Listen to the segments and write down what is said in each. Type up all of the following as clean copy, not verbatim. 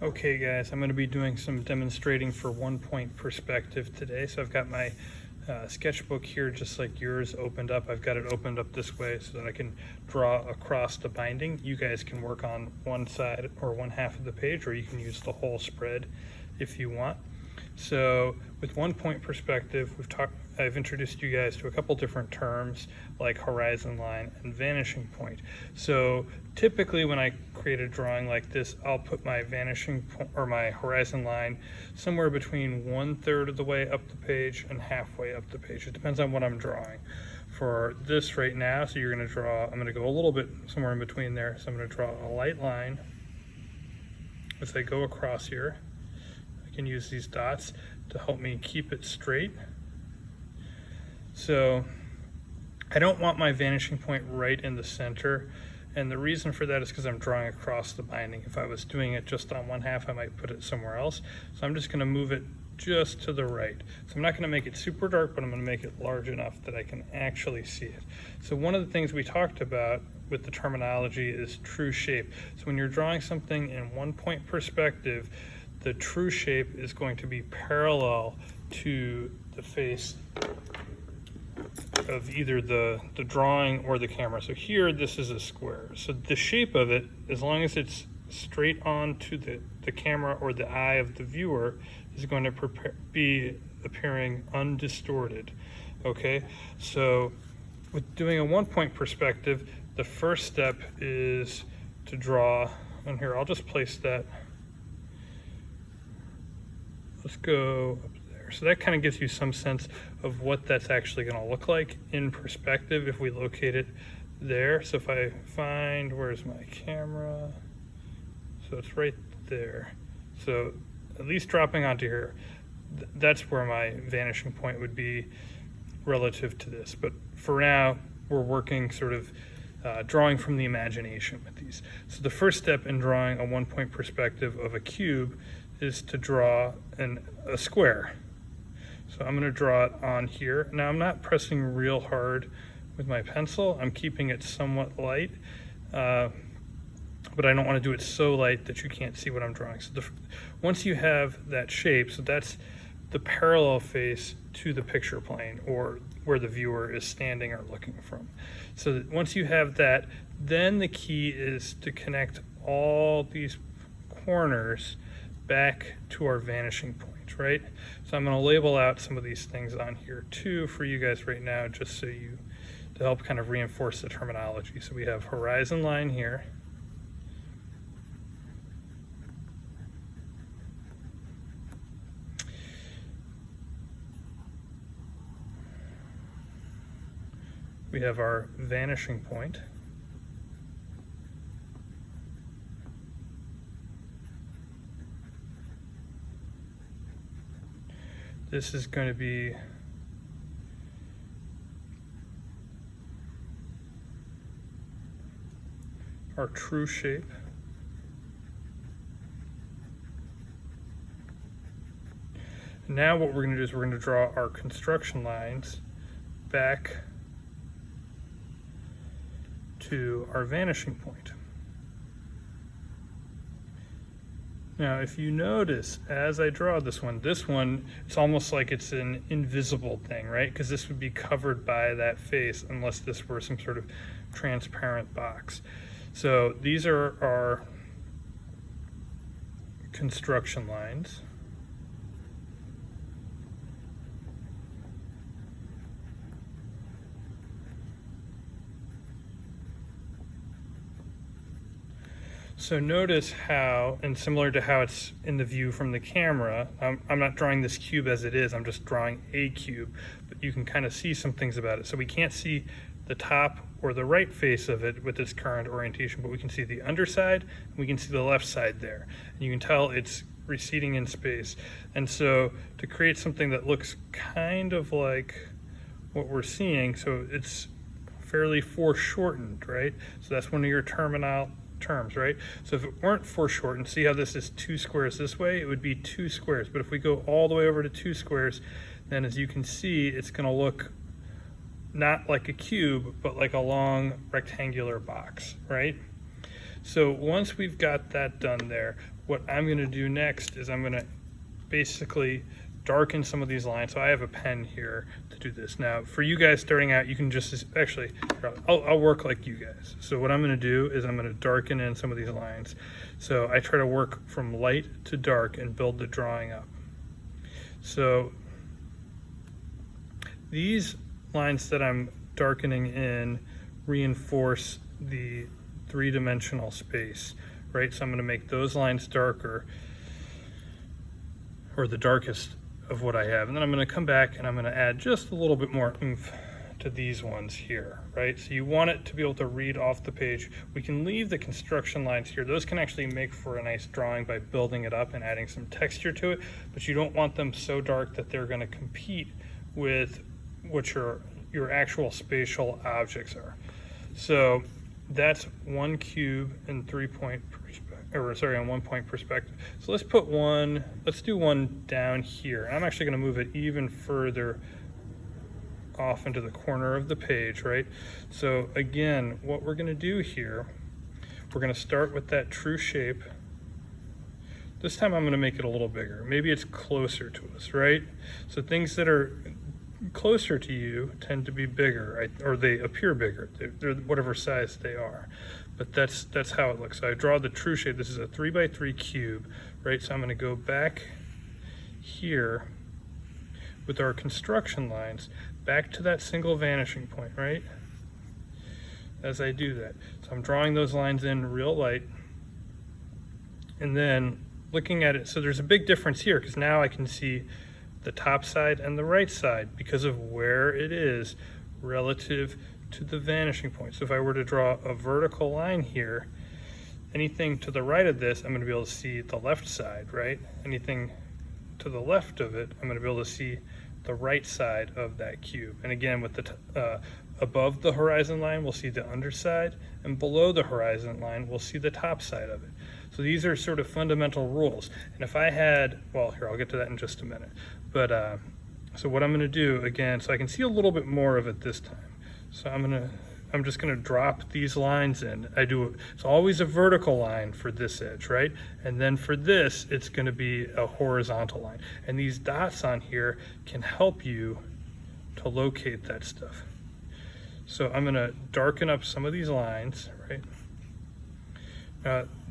Okay guys, I'm going to be doing some demonstrating for 1-point perspective today. So I've got my sketchbook here just like yours opened up. I've got it opened up this way so that I can draw across the binding. You guys can work on one side or one half of the page, or you can use the whole spread if you want. So with 1-point perspective, I've introduced you guys to a couple different terms like horizon line and vanishing point. So typically when I create a drawing like this, I'll put my vanishing point or my horizon line somewhere between 1/3 of the way up the page and halfway up the page. It depends on what I'm drawing. For this right now, so you're going to draw, I'm going to go a little bit somewhere in between there. So I'm going to draw a light line as I go across here. I can use these dots to help me keep it straight. So I don't want my vanishing point right in the center, and the reason for that is because I'm drawing across the binding. If I was doing it just on one half, I might put it somewhere else. So I'm just going to move it just to the right. So I'm not going to make it super dark, but I'm going to make it large enough that I can actually see it. So one of the things we talked about with the terminology is true shape. So when you're drawing something in 1-point perspective, the true shape is going to be parallel to the face of either the drawing or the camera. So here, this is a square. So the shape of it, as long as it's straight on to the camera or the eye of the viewer, is going to be appearing undistorted. Okay, so with doing a 1-point perspective, the first step is to draw, and here I'll just place that. Let's go up there. So that kind of gives you some sense of what that's actually going to look like in perspective if we locate it there. So if I find, where's my camera? So it's right there. So at least dropping onto here, that's where my vanishing point would be relative to this. But for now, we're working sort of drawing from the imagination with these. So the first step in drawing a 1-point perspective of a cube is to draw a square. So I'm going to draw it on here. Now I'm not pressing real hard with my pencil. I'm keeping it somewhat light, but I don't want to do it so light that you can't see what I'm drawing. So once you have that shape, so that's the parallel face to the picture plane, or where the viewer is standing or looking from. So once you have that, then the key is to connect all these corners back to our vanishing point, right? So I'm going to label out some of these things on here too for you guys right now, just so to help kind of reinforce the terminology. So we have horizon line here. We have our vanishing point. This is going to be our true shape. Now what we're going to do is we're going to draw our construction lines back to our vanishing point. Now, if you notice, as I draw this one, it's almost like it's an invisible thing, right? Because this would be covered by that face unless this were some sort of transparent box. So these are our construction lines. So notice how, and similar to how it's in the view from the camera, I'm not drawing this cube as it is, I'm just drawing a cube, but you can kind of see some things about it. So we can't see the top or the right face of it with its current orientation, but we can see the underside, and we can see the left side there. And you can tell it's receding in space. And so to create something that looks kind of like what we're seeing, so it's fairly foreshortened, right? So that's one of your terms, right? So if it weren't foreshortened, see how this is 2 squares this way? It would be 2 squares. But if we go all the way over to 2 squares, then as you can see, it's going to look not like a cube, but like a long rectangular box, right? So once we've got that done there, what I'm going to do next is I'm going to basically darken some of these lines. So I have a pen here to do this. Now for you guys starting out, you can just actually, I'll work like you guys. So what I'm going to do is I'm going to darken in some of these lines. So I try to work from light to dark and build the drawing up. So these lines that I'm darkening in reinforce the three-dimensional space, right? So I'm going to make those lines darker, or the darkest of what I have. And then I'm going to come back and I'm going to add just a little bit more oomph to these ones here, right? So you want it to be able to read off the page. We can leave the construction lines here. Those can actually make for a nice drawing by building it up and adding some texture to it, but you don't want them so dark that they're going to compete with what your actual spatial objects are. So that's one cube in 3-point on 1 point perspective. So let's do one down here. And I'm actually going to move it even further off into the corner of the page, right? So again, what we're going to do here, we're going to start with that true shape. This time I'm going to make it a little bigger. Maybe it's closer to us, right? So things that are closer to you tend to be bigger, right? Or they appear bigger. They're whatever size they are. But that's how it looks. So I draw the true shape. This is a 3x3 cube, right? So I'm going to go back here with our construction lines back to that single vanishing point, right? As I do that. So I'm drawing those lines in real light. And then looking at it, so there's a big difference here because now I can see the top side and the right side because of where it is relative to the vanishing point. So if I were to draw a vertical line here, anything to the right of this, I'm going to be able to see the left side, right? Anything to the left of it, I'm going to be able to see the right side of that cube. And again, with the above the horizon line, we'll see the underside, and below the horizon line, we'll see the top side of it. So these are sort of fundamental rules. And if I had, well, here, I'll get to that in just a minute. But so what I'm going to do again, so I can see a little bit more of it this time. So I'm just going to drop these lines in. It's always a vertical line for this edge, right? And then for this, it's going to be a horizontal line. And these dots on here can help you to locate that stuff. So I'm going to darken up some of these lines, right?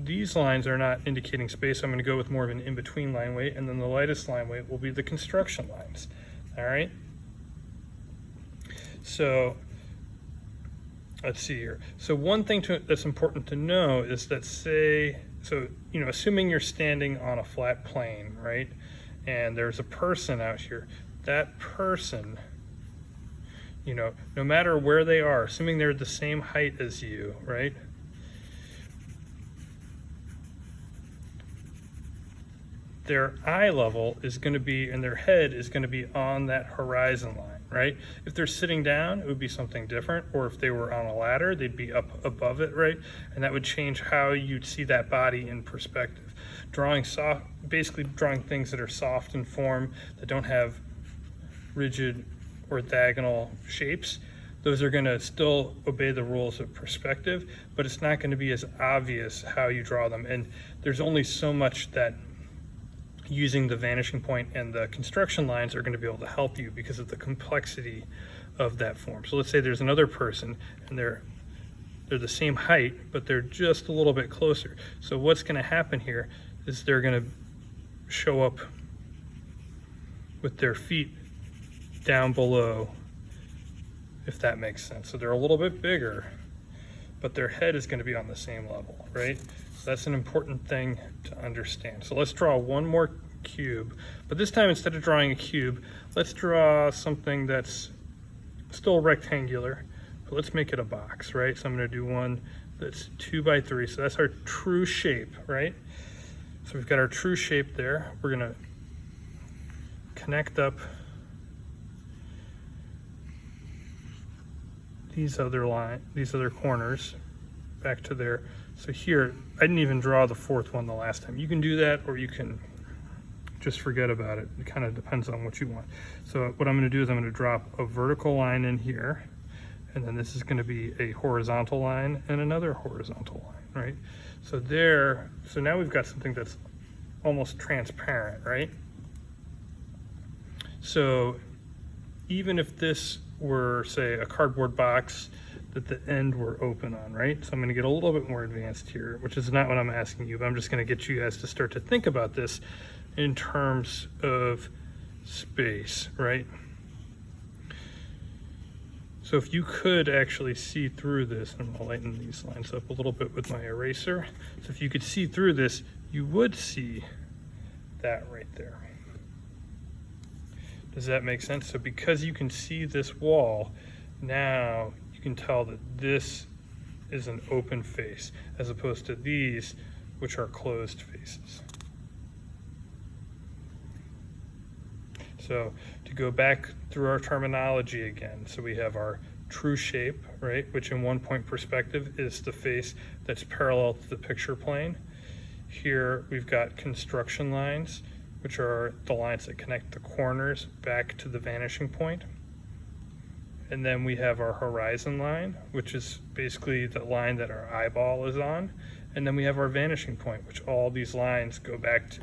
These lines are not indicating space. So I'm going to go with more of an in-between line weight, and then the lightest line weight will be the construction lines. All right? So let's see here. So one thing that's important to know is that assuming you're standing on a flat plane, right? And there's a person out here, that person, no matter where they are, assuming they're the same height as you, right? Their eye level is going to be, and their head is going to be on that horizon line, right? If they're sitting down, it would be something different. Or if they were on a ladder, they'd be up above it, right? And that would change how you'd see that body in perspective. Basically drawing things that are soft in form, that don't have rigid orthogonal shapes. Those are going to still obey the rules of perspective, but it's not going to be as obvious how you draw them. And there's only so much that using the vanishing point and the construction lines are going to be able to help you because of the complexity of that form. So let's say there's another person and they're the same height, but they're just a little bit closer. So what's going to happen here is they're going to show up with their feet down below, if that makes sense. So they're a little bit bigger, but their head is going to be on the same level, right? So that's an important thing to understand. So let's draw one more cube, but this time instead of drawing a cube, let's draw something that's still rectangular, but let's make it a box, right? So I'm going to do one that's 2x3. So that's our true shape, right? So we've got our true shape there. We're going to connect up these other corners back to there. So here, I didn't even draw the fourth one the last time. You can do that, or you can just forget about it. It kind of depends on what you want. So what I'm going to do is I'm going to drop a vertical line in here, and then this is going to be a horizontal line and another horizontal line. right? So there, so now we've got something that's almost transparent, right? So even if this were, say, a cardboard box that the end were open on, right? So I'm going to get a little bit more advanced here, which is not what I'm asking you, but I'm just going to get you guys to start to think about this in terms of space, right? So if you could actually see through this, I'm going to lighten these lines up a little bit with my eraser. So if you could see through this, you would see that right there. Does that make sense? So because you can see this wall, now you can tell that this is an open face as opposed to these, which are closed faces. So to go back through our terminology again, so we have our true shape, right, which in 1-point perspective is the face that's parallel to the picture plane. Here we've got construction lines, which are the lines that connect the corners back to the vanishing point. And then we have our horizon line, which is basically the line that our eyeball is on. And then we have our vanishing point, which all these lines go back to.